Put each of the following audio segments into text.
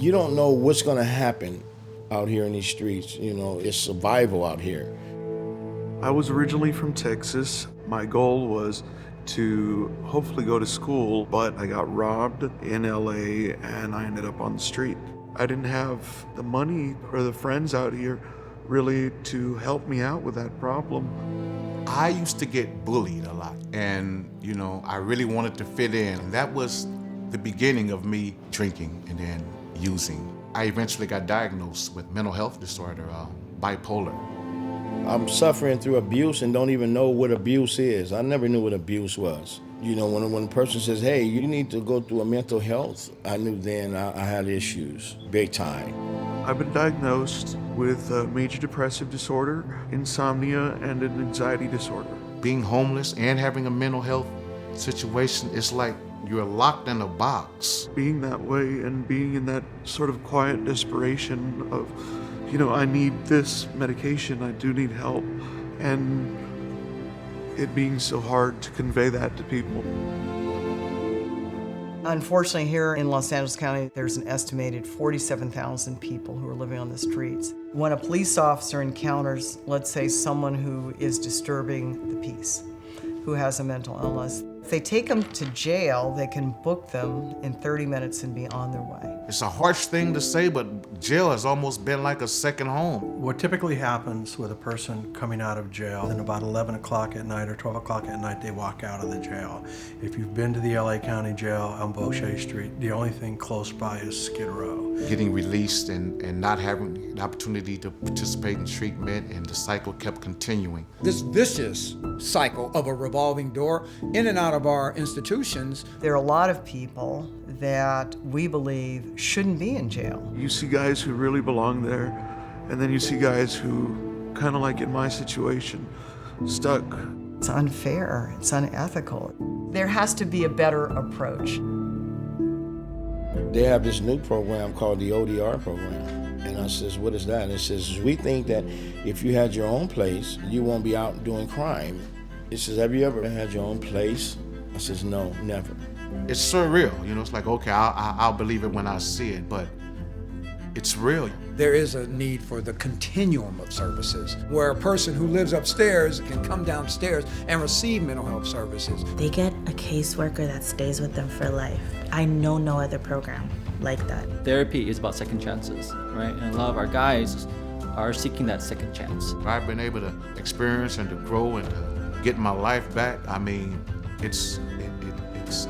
You don't know what's going to happen out here in these streets. You know, it's survival out here. I was originally from Texas. My goal was to hopefully go to school, but I got robbed in LA and I ended up on the street. I didn't have the money or the friends out here really to help me out with that problem. I used to get bullied a lot, and I really wanted to fit in. And that was the beginning of me drinking and then using. I eventually got diagnosed with mental health disorder, bipolar. I'm suffering through abuse and don't even know what abuse is. I never knew what abuse was. When a person says, hey, you need to go through a mental health, I knew then I had issues, big time. I've been diagnosed with a major depressive disorder, insomnia, and an anxiety disorder. Being homeless and having a mental health situation, it's like you're locked in a box. Being that way and being in that sort of quiet desperation of, I need this medication, I do need help, and it being so hard to convey that to people. Unfortunately, here in Los Angeles County, there's an estimated 47,000 people who are living on the streets. When a police officer encounters, let's say, someone who is disturbing the peace, who has a mental illness, if they take them to jail, they can book them in 30 minutes and be on their way. It's a harsh thing to say, but jail has almost been like a second home. What typically happens with a person coming out of jail, then about 11 o'clock at night or 12 o'clock at night, they walk out of the jail. If you've been to the LA County Jail on Beauchamp Street, the only thing close by is Skid Row. Getting released and not having an opportunity to participate in treatment, and the cycle kept continuing. This vicious cycle of a revolving door in and out of our institutions. There are a lot of people that we believe shouldn't be in jail. You see guys who really belong there, and then you see guys who, kind of like in my situation, stuck. It's unfair, it's unethical. There has to be a better approach. They have this new program called the ODR program. And I says, what is that? And it says, we think that if you had your own place, you won't be out doing crime. It says, have you ever had your own place? I says, no, never. It's surreal, it's like, okay, I'll believe it when I see it, but it's real. There is a need for the continuum of services where a person who lives upstairs can come downstairs and receive mental health services. They get a caseworker that stays with them for life. I know no other program like that. Therapy is about second chances, right? And a lot of our guys are seeking that second chance. I've been able to experience and to grow and to get my life back. I mean, it's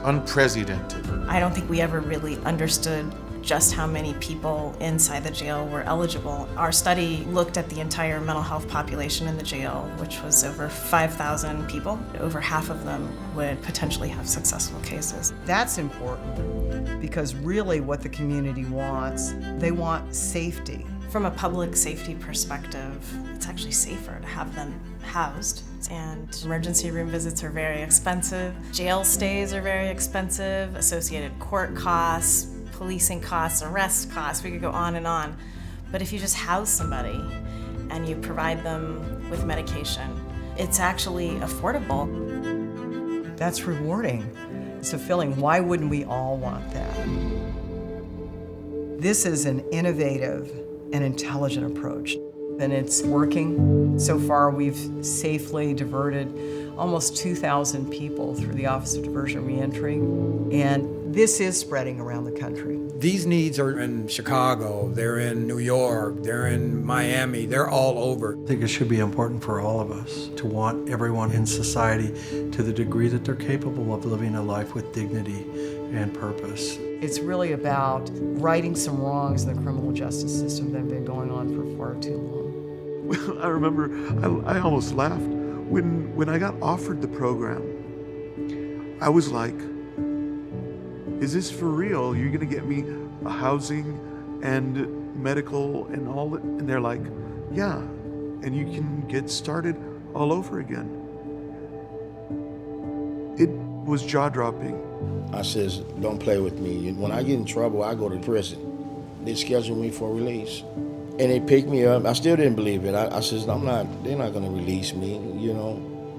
unprecedented. I don't think we ever really understood just how many people inside the jail were eligible. Our study looked at the entire mental health population in the jail, which was over 5,000 people. Over half of them would potentially have successful cases. That's important because really what the community wants, they want safety. From a public safety perspective, it's actually safer to have them housed. And emergency room visits are very expensive. Jail stays are very expensive. Associated court costs, policing costs, arrest costs, we could go on and on. But if you just house somebody and you provide them with medication, it's actually affordable. That's rewarding. It's fulfilling. Why wouldn't we all want that? This is an innovative and intelligent approach, and it's working. So far, we've safely diverted almost 2,000 people through the Office of Diversion and Reentry, and this is spreading around the country. These needs are in Chicago, they're in New York, they're in Miami, they're all over. I think it should be important for all of us to want everyone in society to the degree that they're capable of living a life with dignity and purpose. It's really about righting some wrongs in the criminal justice system that have been going on for far too long. Well, I remember I almost laughed. When I got offered the program, I was like, is this for real? You're gonna get me a housing and medical and all that? And they're like, yeah, and you can get started all over again. It was jaw-dropping. I says, don't play with me. When I get in trouble, I go to prison. They schedule me for release. And they picked me up. I still didn't believe it. I says, they're not gonna release me,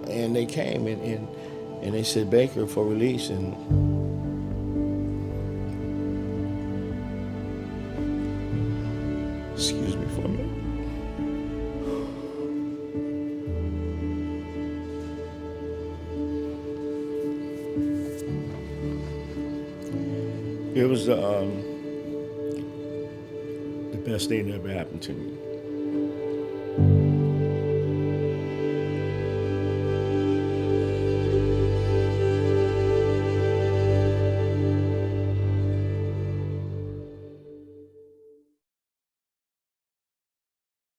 And they came and they said, Baker, for release. And Excuse me for a minute. It was the best thing that ever happened to me.